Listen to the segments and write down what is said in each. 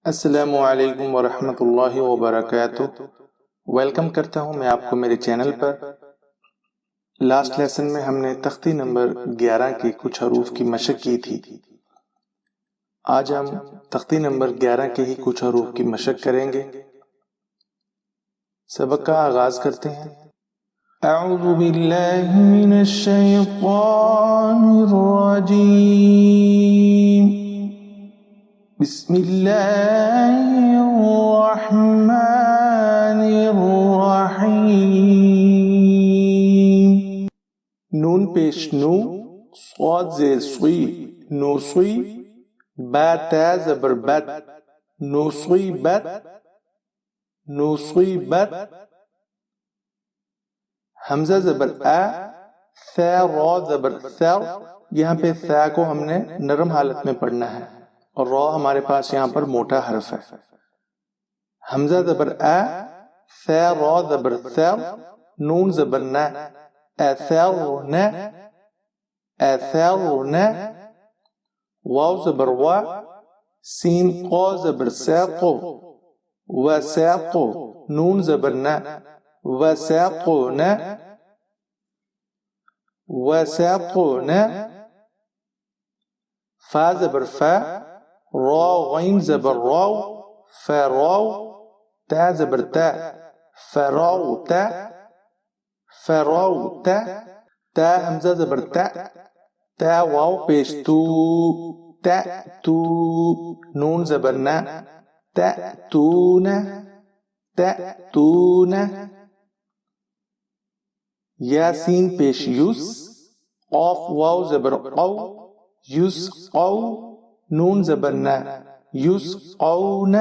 السلام علیکم ورحمۃ اللہ وبرکاتہ۔ ویلکم کرتا ہوں میں آپ کو میرے چینل پر۔ لاسٹ لیسن میں ہم نے تختی نمبر 11 کی کچھ حروف کی مشق کی تھی۔ آج ہم تختی نمبر 11 کے ہی کچھ حروف کی مشق کریں گے۔ سبق کا آغاز کرتے ہیں۔ اعوذ باللہ من الشیطان الرجیم، بسم اللہ الرحمن الرحیم۔ نون پیش نو، صاد زیر سوئی، نو سوئی، با تا زبر بت، نو سوئی بت، نو سوئی بت۔ حمزہ زبر آ، ثا را زبر ثر، یہاں پہ ثا کو ہم نے نرم حالت میں پڑھنا ہے اور را ہمارے پاس یہاں پر موٹا حرف ہے۔ حمزہ زبر آ، ثا را زبر ثر، نون زبر نا، اثرن، اثرن، واو زبر وا، سین قا زبر ساق، وساق، نون زبر نا، وساقن، وساقن، فا زبر فا، را غین زبر راو، فراو، تا زبر تا، فراوتا، فراوتا، تا حمزہ زبر تا، تا واو پیش تو، تأتو، نون زبر نا، تأتون، تأتون، یا سین پیش یس، قاف واو زبر قو، یسقو، نون زبر نا، یسقون،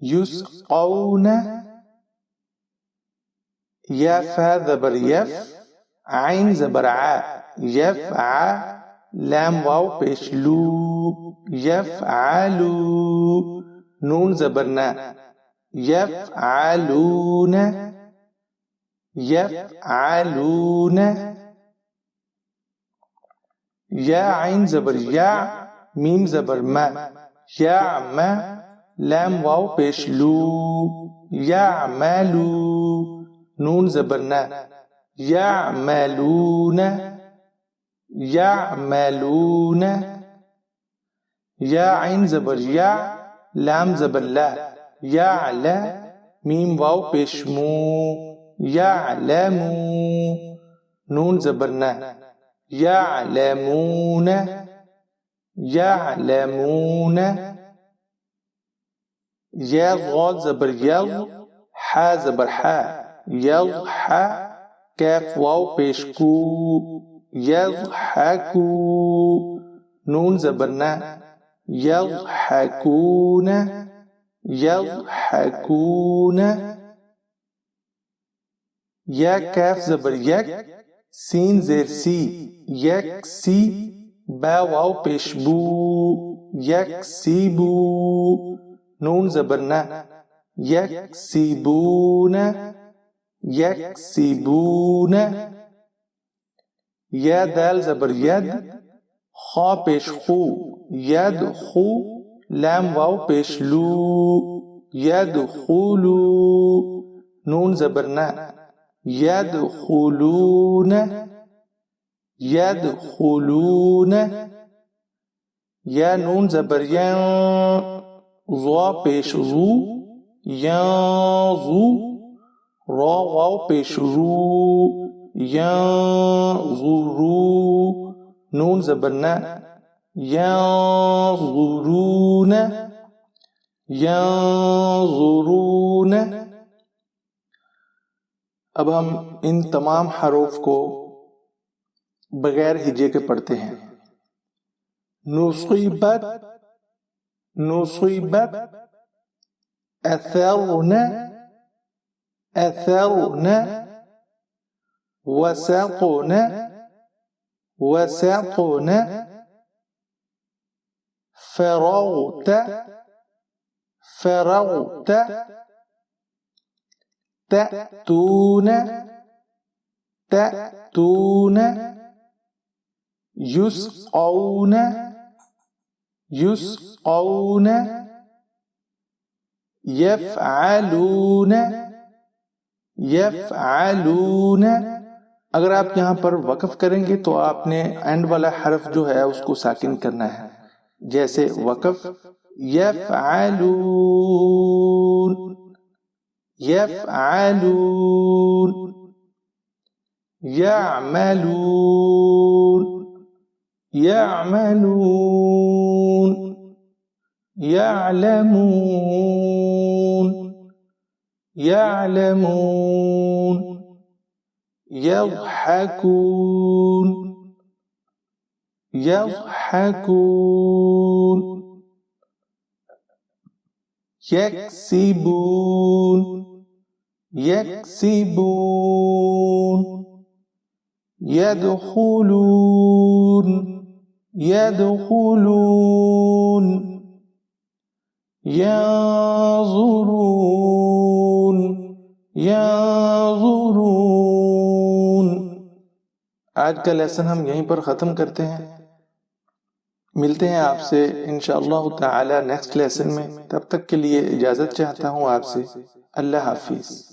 یسقون، یا فا زبر یف، عین زبر ع، یفع، لام واو پیش لو، یفعلو، نون زبر نا، یفعلون، یفعلون، یا عین زبر یا، میم زبر ما، یعم، لام واو پیش لو، یعملو، نون زبر نا، یعملون، یعملون، یا عین زبر یا، لام زبر لا، یعلا، میم واو پیش مو، یعلمو، نون زبر نا، یعلمون، یعلمون، یا ضاد زبر یض، حا زبر حا، یضحا، کاف واو پیش کو، یضحکو، نون زبر نا، یضحکون، یضحکون، یا کاف زبر یک، سین زیر سی، یک سی، با واو پیش بو، یک سی بو، نون زبر نا، یک سی بون، یک سی بون، یا دال زبر ید، خا پیش خو، ید خو، لام واو پیش لو، ید خولو، نون زبر نا، یدخلون، یدخلون، یا نون زبر ین، ضا پیش زو، ینظو، را واو پیش رو، ینظرو، نون زبر نا، ینظرون، ینظرون۔ اب ہم ان تمام حروف کو بغیر ہجے کے پڑھتے ہیں۔ نصیبت، نصیبت، اثرن، اثرن، وسقن، وسقن، فرغت، فرغت، تأتون، تأتون، یسقون، یسقون، یفعلون یفعلون. اگر آپ یہاں پر وقف کریں گے تو آپ نے اینڈ والا حرف جو ہے اس کو ساکن کرنا ہے. جیسے وقف یفعلون یفعلون یعملون يعملون يعلمون يعلمون يضحكون يضحكون يكسبون يكسبون يدخلون يدخلون ينظرون ينظرون. آج کا لیسن ہم یہیں پر ختم کرتے ہیں. ملتے ہیں آپ سے انشاءاللہ تعالی نیکسٹ لیسن میں. تب تک کے لیے اجازت چاہتا ہوں آپ سے. اللہ حافظ.